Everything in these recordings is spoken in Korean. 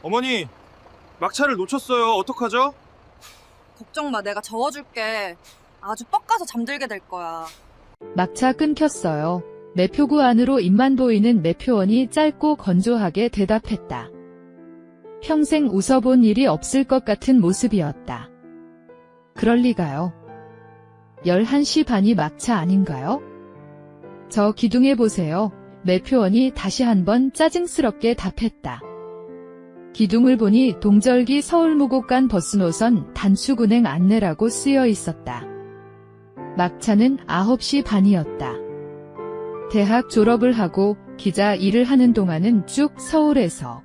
어머니, 막차를 놓쳤어요. 어떡하죠? 걱정 마, 내가 저어줄게. 아주 뻑가서 잠들게 될 거야. 막차 끊겼어요. 매표구 안으로 입만 보이는 매표원이 짧고 건조하게 대답했다. 평생 웃어본 일이 없을 것 같은 모습이었다. 그럴 리가요. 11시 반이 막차 아닌가요? 저 기둥에 보세요. 매표원이 다시 한번 짜증스럽게 답했다. 기둥을 보니 동절기 서울무곡간 버스 노선 단축운행 안내라고 쓰여 있었다. 막차는 9시 반이었다. 대학 졸업을 하고 기자 일을 하는 동안은 쭉 서울에서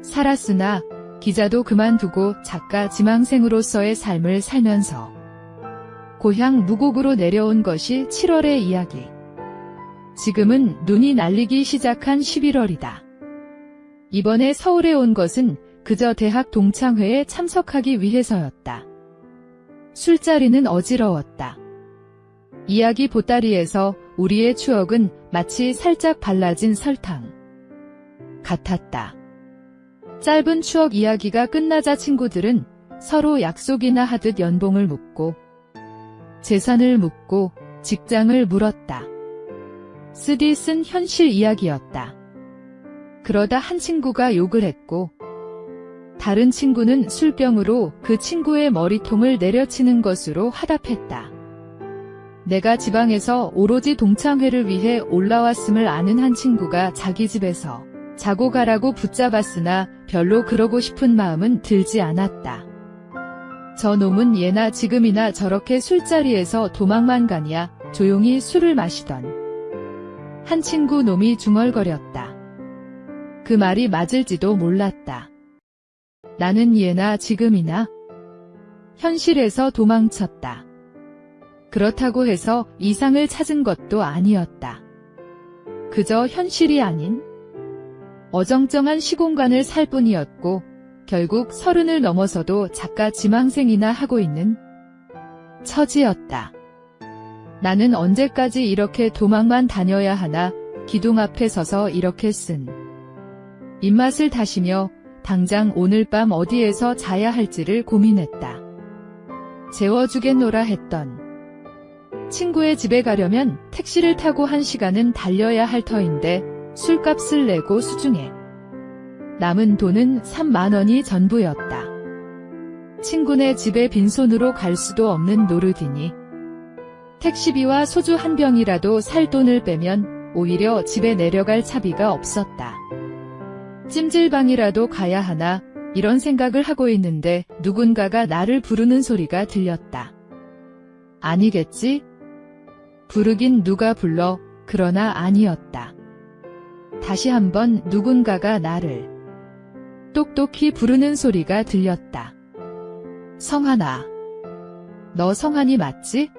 살았으나 기자도 그만두고 작가 지망생으로서의 삶을 살면서 고향 무곡으로 내려온 것이 7월의 이야기. 지금은 눈이 날리기 시작한 11월이다. 이번에 서울에 온 것은 그저 대학 동창회에 참석하기 위해서였다. 술자리는 어지러웠다. 이야기 보따리에서 우리의 추억은 마치 살짝 발라진 설탕 같았다. 짧은 추억 이야기가 끝나자 친구들은 서로 약속이나 하듯 연봉을 묻고 재산을 묻고 직장을 물었다. 쓰디 쓴 현실 이야기였다. 그러다 한 친구가 욕을 했고 다른 친구는 술병으로 그 친구의 머리통을 내려치는 것으로 화답했다. 내가 지방에서 오로지 동창회를 위해 올라왔음을 아는 한 친구가 자기 집에서 자고 가라고 붙잡았으나 별로 그러고 싶은 마음은 들지 않았다. 저 놈은 예나 지금이나 저렇게 술자리에서 도망만 가냐 조용히 술을 마시던 한 친구 놈이 중얼거렸다. 그 말이 맞을지도 몰랐다. 나는 예나 지금이나 현실에서 도망쳤다. 그렇다고 해서 이상을 찾은 것도 아니었다. 그저 현실이 아닌 어정쩡한 시공간을 살 뿐이었고 결국 30을 넘어서도 작가 지망생이나 하고 있는 처지였다. 나는 언제까지 이렇게 도망만 다녀야 하나 기둥 앞에 서서 이렇게 쓴 입맛을 다시며 당장 오늘 밤 어디에서 자야 할지를 고민했다. 재워주겠노라 했던 친구의 집에 가려면 택시를 타고 1시간은 달려야 할 터인데 술값을 내고 수중에 남은 돈은 3만 원이 전부였다. 친구네 집에 빈손으로 갈 수도 없는 노릇이니 택시비와 소주 한 병이라도 살 돈을 빼면 오히려 집에 내려갈 차비가 없었다. 찜질방이라도 가야 하나 이런 생각을 하고 있는데 누군가가 나를 부르는 소리가 들렸다. 아니겠지? 부르긴 누가 불러. 그러나 아니었다. 다시 한번 누군가가 나를 똑똑히 부르는 소리가 들렸다. 성하나. 너 성한이 맞지?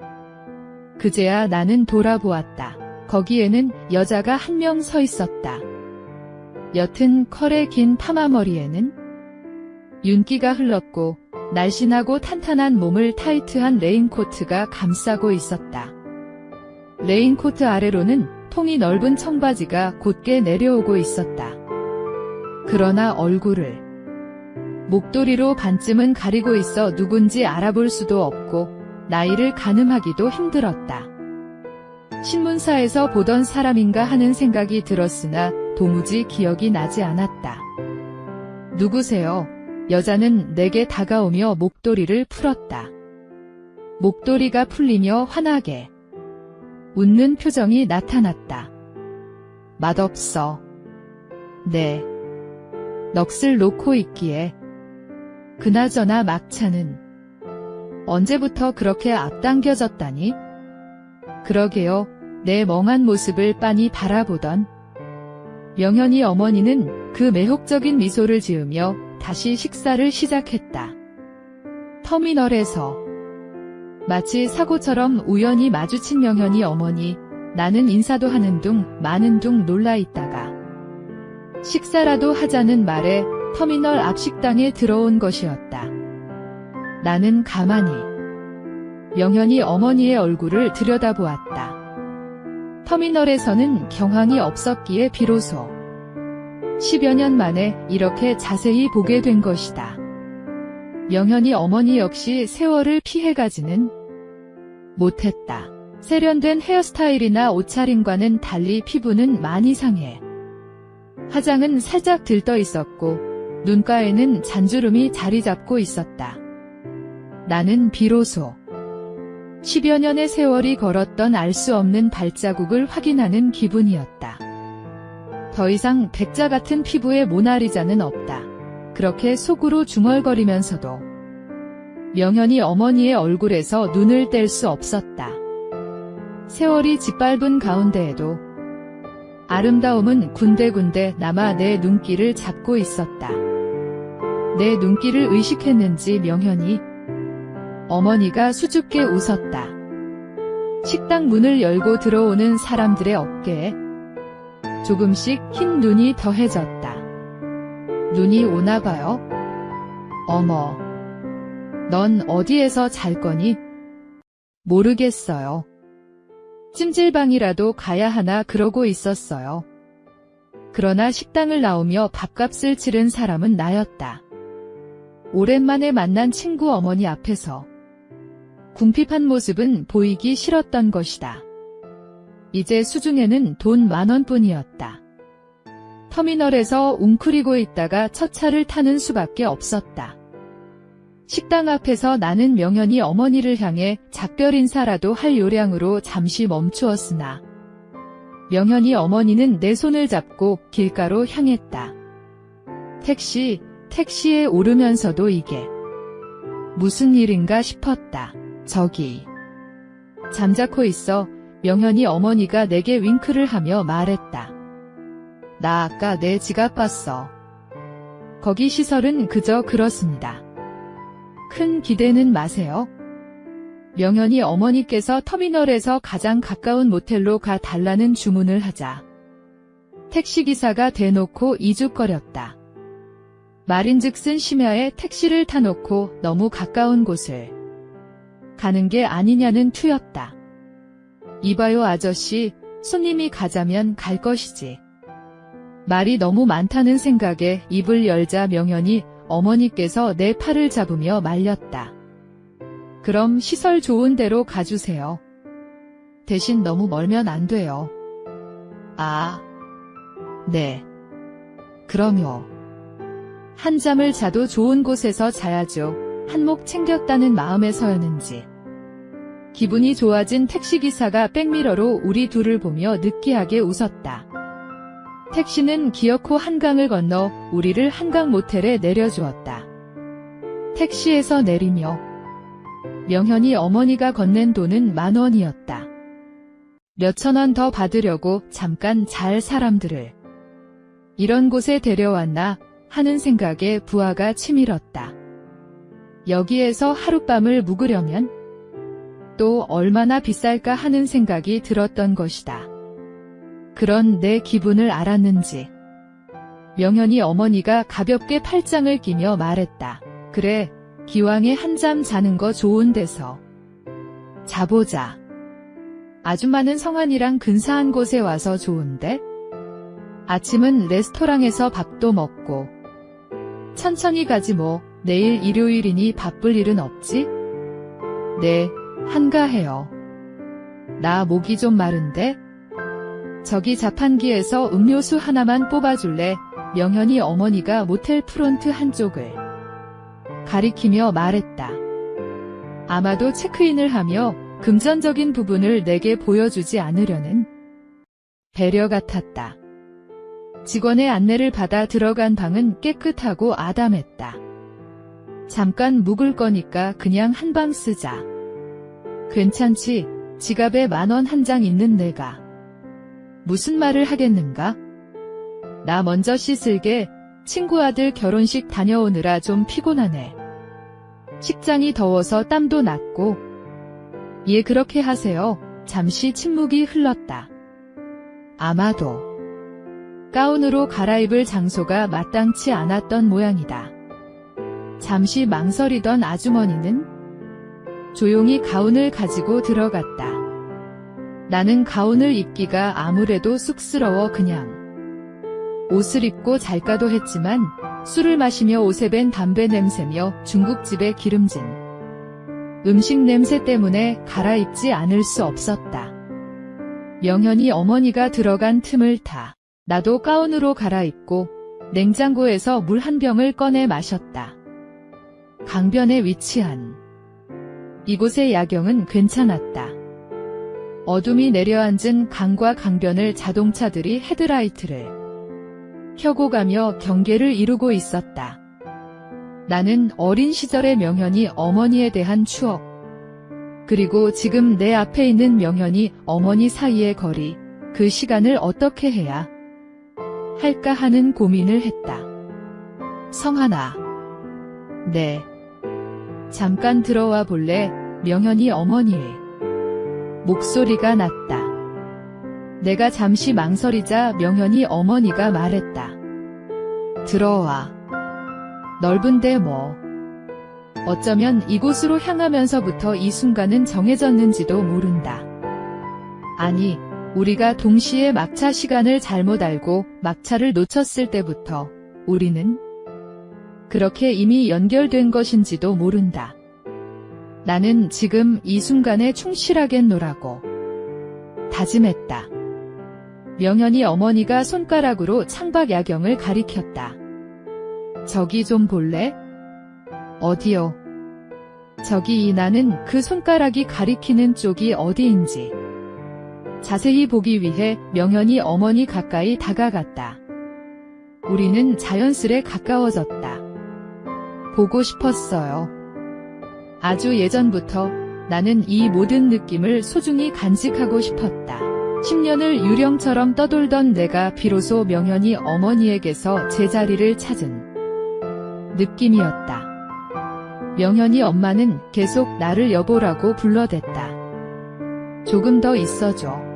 그제야 나는 돌아보았다. 거기에는 여자가 한 명 서 있었다. 옅은 컬의 긴 파마머리에는 윤기가 흘렀고 날씬하고 탄탄한 몸을 타이트한 레인코트가 감싸고 있었다. 레인코트 아래로는 통이 넓은 청바지가 곧게 내려오고 있었다. 그러나 얼굴을 목도리로 반쯤은 가리고 있어 누군지 알아볼 수도 없고 나이를 가늠하기도 힘들었다. 신문사에서 보던 사람인가 하는 생각이 들었으나 도무지 기억이 나지 않았다. 누구세요? 여자는 내게 다가오며 목도리를 풀었다. 목도리가 풀리며 환하게 웃는 표정이 나타났다. 맛없어. 네. 넋을 놓고 있기에. 그나저나 막차는 언제부터 그렇게 앞당겨졌다니? 그러게요. 내 멍한 모습을 빤히 바라보던 명현이 어머니는 그 매혹적인 미소를 지으며 다시 식사를 시작했다. 터미널에서 마치 사고처럼 우연히 마주친 명현이 어머니, 나는 인사도 하는 둥 마는 둥 놀라 있다가 식사라도 하자는 말에 터미널 앞 식당에 들어온 것이었다. 나는 가만히 명현이 어머니의 얼굴을 들여다보았다. 터미널에서는 경황이 없었기에 비로소 10여 년 만에 이렇게 자세히 보게 된 것이다. 명현이 어머니 역시 세월을 피해가지는 못했다. 세련된 헤어스타일이나 옷차림과는 달리 피부는 많이 상해. 화장은 살짝 들떠 있었고 눈가에는 잔주름이 자리 잡고 있었다. 나는 비로소 10여 년의 세월이 걸었던 알 수 없는 발자국을 확인하는 기분이었다. 더 이상 백자 같은 피부의 모나리자는 없다. 그렇게 속으로 중얼거리면서도 명현이 어머니의 얼굴에서 눈을 뗄 수 없었다. 세월이 짓밟은 가운데에도 아름다움은 군데군데 남아 내 눈길을 잡고 있었다. 내 눈길을 의식했는지 명현이 어머니가 수줍게 웃었다. 식당 문을 열고 들어오는 사람들의 어깨에 조금씩 흰 눈이 더해졌다. 눈이 오나 봐요? 어머, 넌 어디에서 잘 거니? 모르겠어요. 찜질방이라도 가야 하나 그러고 있었어요. 그러나 식당을 나오며 밥값을 치른 사람은 나였다. 오랜만에 만난 친구 어머니 앞에서 궁핍한 모습은 보이기 싫었던 것이다. 이제 수중에는 돈 10,000원뿐이었다. 터미널에서 웅크리고 있다가 첫 차를 타는 수밖에 없었다. 식당 앞에서 나는 명현이 어머니를 향해 작별 인사라도 할 요량으로 잠시 멈추었으나 명현이 어머니는 내 손을 잡고 길가로 향했다. 택시에 오르면서도 이게 무슨 일인가 싶었다. 저기 잠자코 있어. 명현이 어머니가 내게 윙크를 하며 말했다. 나 아까 내 지갑 봤어. 거기 시설은 그저 그렇습니다. 큰 기대는 마세요. 명현이 어머니께서 터미널에서 가장 가까운 모텔로 가 달라는 주문을 하자 택시기사가 대놓고 이죽거렸다. 말인즉슨 심야에 택시를 타놓고 너무 가까운 곳을 가는 게 아니냐는 투였다. 이봐요 아저씨, 손님이 가자면 갈 것이지. 말이 너무 많다는 생각에 입을 열자 명현이 어머니께서 내 팔을 잡으며 말렸다. 그럼 시설 좋은 데로 가주세요. 대신 너무 멀면 안 돼요. 아, 네. 그럼요. 한잠을 자도 좋은 곳에서 자야죠. 한몫 챙겼다는 마음에서였는지 기분이 좋아진 택시기사가 백미러로 우리 둘을 보며 느끼하게 웃었다. 택시는 기어코 한강을 건너 우리를 한강 모텔에 내려주었다. 택시에서 내리며 명현이 어머니가 건넨 돈은 10,000원이었다. 몇천 원 더 받으려고 잠깐 잘 사람들을 이런 곳에 데려왔나 하는 생각에 부하가 치밀었다. 여기에서 하룻밤을 묵으려면 또 얼마나 비쌀까 하는 생각이 들었던 것이다. 그런 내 기분을 알았는지 명현이 어머니가 가볍게 팔짱을 끼며 말했다. 그래, 기왕에 한잠 자는 거 좋은 데서 자보자. 아줌마는 성환이랑 근사한 곳에 와서 좋은데? 아침은 레스토랑에서 밥도 먹고 천천히 가지 뭐. 내일 일요일이니 바쁠 일은 없지? 네, 한가해요. 나 목이 좀 마른데? 저기 자판기에서 음료수 하나만 뽑아줄래? 명현이 어머니가 모텔 프론트 한쪽을 가리키며 말했다. 아마도 체크인을 하며 금전적인 부분을 내게 보여주지 않으려는 배려 같았다. 직원의 안내를 받아 들어간 방은 깨끗하고 아담했다. 잠깐 묵을 거니까 그냥 한 방 쓰자. 괜찮지? 지갑에 10,000원 한 장 있는 내가 무슨 말을 하겠는가? 나 먼저 씻을게. 친구 아들 결혼식 다녀오느라 좀 피곤하네. 식장이 더워서 땀도 났고. 예, 그렇게 하세요. 잠시 침묵이 흘렀다. 아마도 가운으로 갈아입을 장소가 마땅치 않았던 모양이다. 잠시 망설이던 아주머니는 조용히 가운을 가지고 들어갔다. 나는 가운을 입기가 아무래도 쑥스러워 그냥 옷을 입고 잘까도 했지만 술을 마시며 옷에 밴 담배 냄새며 중국집의 기름진 음식 냄새 때문에 갈아입지 않을 수 없었다. 명현이 어머니가 들어간 틈을 타 나도 가운으로 갈아입고 냉장고에서 물 한 병을 꺼내 마셨다. 강변에 위치한 이곳의 야경은 괜찮았다. 어둠이 내려앉은 강과 강변을 자동차들이 헤드라이트를 켜고 가며 경계를 이루고 있었다. 나는 어린 시절의 명현이 어머니에 대한 추억, 그리고 지금 내 앞에 있는 명현이 어머니 사이의 거리, 그 시간을 어떻게 해야 할까 하는 고민을 했다. 성하나. 네. 잠깐 들어와 볼래? 명현이 어머니의 목소리가 났다. 내가 잠시 망설이자 명현이 어머니가 말했다. 들어와. 넓은데 뭐. 어쩌면 이곳으로 향하면서부터 이 순간은 정해졌는지도 모른다. 아니, 우리가 동시에 막차 시간을 잘못 알고 막차를 놓쳤을 때부터 우리는 그렇게 이미 연결된 것인지도 모른다. 나는 지금 이 순간에 충실하겠노라고 다짐했다. 명현이 어머니가 손가락으로 창밖 야경을 가리켰다. 저기 좀 볼래? 어디요? 저기. 나는 그 손가락이 가리키는 쪽이 어디인지 자세히 보기 위해 명현이 어머니 가까이 다가갔다. 우리는 자연스레 가까워졌다. 보고 싶었어요. 아주 예전부터 나는 이 모든 느낌을 소중히 간직하고 싶었다. 10년을 유령처럼 떠돌던 내가 비로소 명현이 어머니에게서 제자리를 찾은 느낌이었다. 명현이 엄마는 계속 나를 여보라고 불러댔다. 조금 더 있어줘.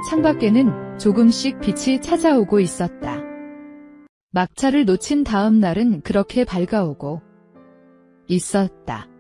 창밖에는 조금씩 빛이 찾아오고 있었다. 막차를 놓친 다음 날은 그렇게 밝아오고 있었다.